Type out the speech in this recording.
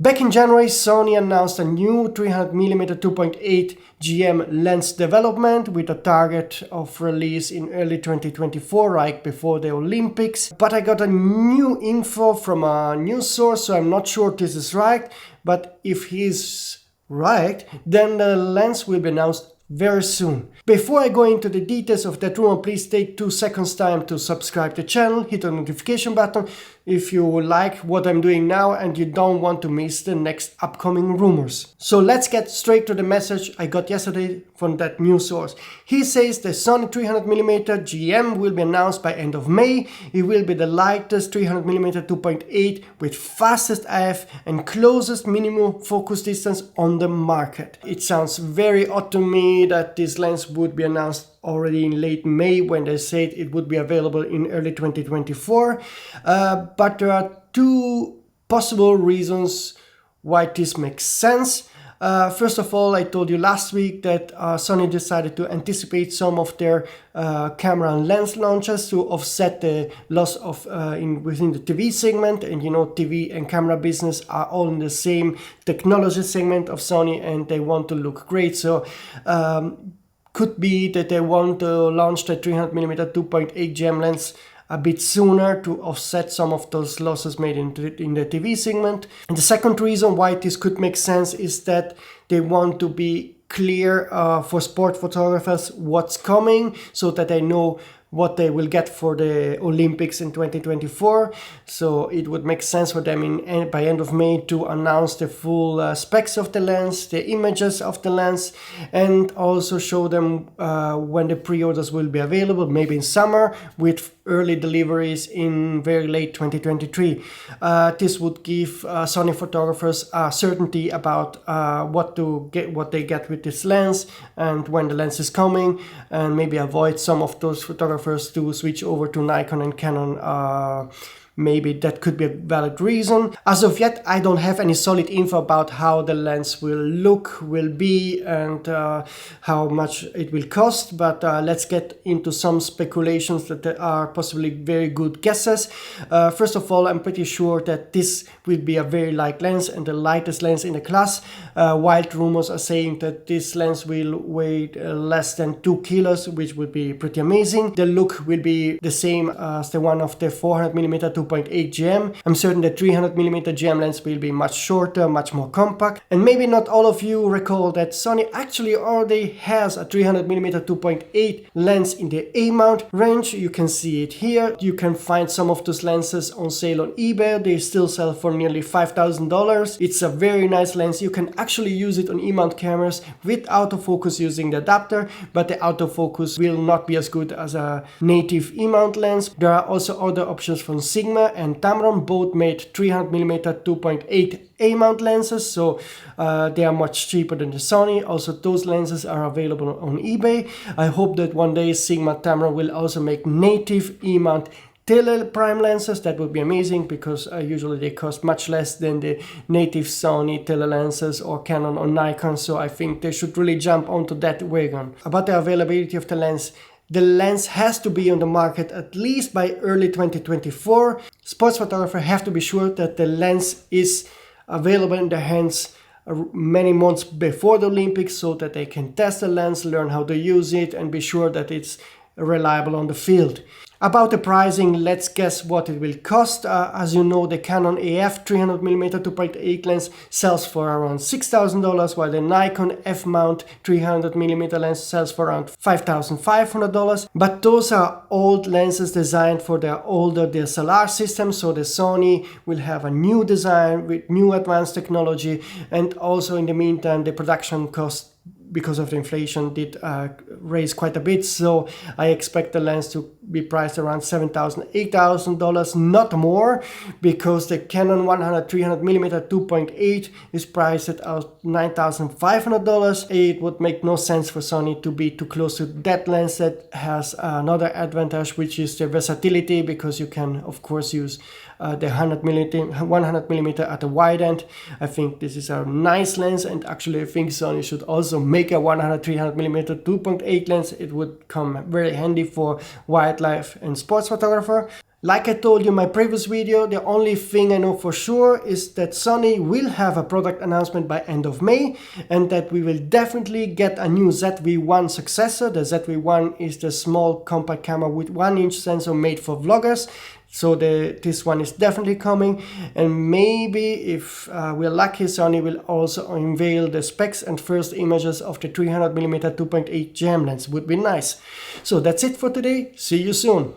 Back in January, Sony announced a new 300mm 2.8 GM lens development with a target of release in early 2024, right before the Olympics. But I got a new info from a news source, so I'm not sure this is right. But if he's right, then the lens will be announced very soon. Before I go into the details of that rumor, please take 2 seconds time to subscribe to the channel, hit the notification button if you like what I'm doing now and you don't want to miss the next upcoming rumors. So let's get straight to the message I got yesterday from that news source. He says the Sony 300mm GM will be announced by end of May. It will be the lightest 300mm 2.8 with fastest IF and closest minimum focus distance on the market. It sounds very odd to me that this lens would be announced already in late May when they said it would be available in early 2024. But there are 2 possible reasons why this makes sense. First of all, I told you last week that Sony decided to anticipate some of their camera and lens launches to offset the loss of within the TV segment. And you know, TV and camera business are all in the same technology segment of Sony and they want to look great. So could be that they want to launch the 300mm 2.8 GM lens a bit sooner to offset some of those losses made in the TV segment. And the second reason why this could make sense is that they want to be clear for sport photographers what's coming so that they know what they will get for the Olympics in 2024. So it would make sense for them by end of May to announce the full specs of the lens, the images of the lens, and also show them when the pre-orders will be available, maybe in summer, with early deliveries in very late 2023. This would give Sony photographers certainty about what they get with this lens and when the lens is coming, and maybe avoid some of those photographers to switch over to Nikon and Canon. Maybe that could be a valid reason. As of yet, I don't have any solid info about how the lens will be, and how much it will cost, but let's get into some speculations that are possibly very good guesses. First of all, I'm pretty sure that this will be a very light lens and the lightest lens in the class. Wild rumors are saying that this lens will weigh less than 2 kilos, which would be pretty amazing. The look will be the same as the one of the 400mm 2.8 GM. I'm certain the 300mm GM lens will be much shorter, much more compact. And maybe not all of you recall that Sony actually already has a 300mm 2.8 lens in the A mount range. You can see it here. You can find some of those lenses on sale on eBay. They still sell for nearly $5,000. It's a very nice lens. You can actually use it on E-mount cameras with autofocus using the adapter, but the autofocus will not be as good as a native E-mount lens. There are also other options from Sigma and Tamron, both made 300mm 2.8 A-mount lenses, so they are much cheaper than the Sony. Also, those lenses are available on eBay. I hope that one day Sigma Tamron will also make native E-mount tele prime lenses. That would be amazing, because usually they cost much less than the native Sony tele lenses or Canon or Nikon, so I think they should really jump onto that wagon. About the availability of the lens has to be on the market at least by early 2024. Sports photographers have to be sure that the lens is available in their hands many months before the Olympics, so that they can test the lens, learn how to use it, and be sure that it's reliable on the field. About the pricing, let's guess what it will cost. As you know, the Canon AF 300mm 2.8 lens sells for around $6,000, while the Nikon F-mount 300mm lens sells for around $5,500. But those are old lenses designed for their older DSLR system, so the Sony will have a new design with new advanced technology, and also in the meantime the production cost, because of the inflation, did raise quite a bit. So I expect the lens to be priced around $7,000, $8,000, not more, because the Canon 300mm 2.8 is priced at $9,500. It would make no sense for Sony to be too close to that lens. That has another advantage, which is the versatility, because you can of course use the 100mm at the wide end. I think this is a nice lens, and actually I think Sony should also make a 300mm 2.8 lens. It would come very handy for wildlife and sports photographer. Like I told you in my previous video, the only thing I know for sure is that Sony will have a product announcement by end of May, and that we will definitely get a new ZV-1 successor. The ZV-1 is the small compact camera with 1-inch sensor made for vloggers. So this one is definitely coming, and maybe if we're lucky, Sony will also unveil the specs and first images of the 300mm 2.8 GM lens. Would be nice. So that's it for today. See you soon.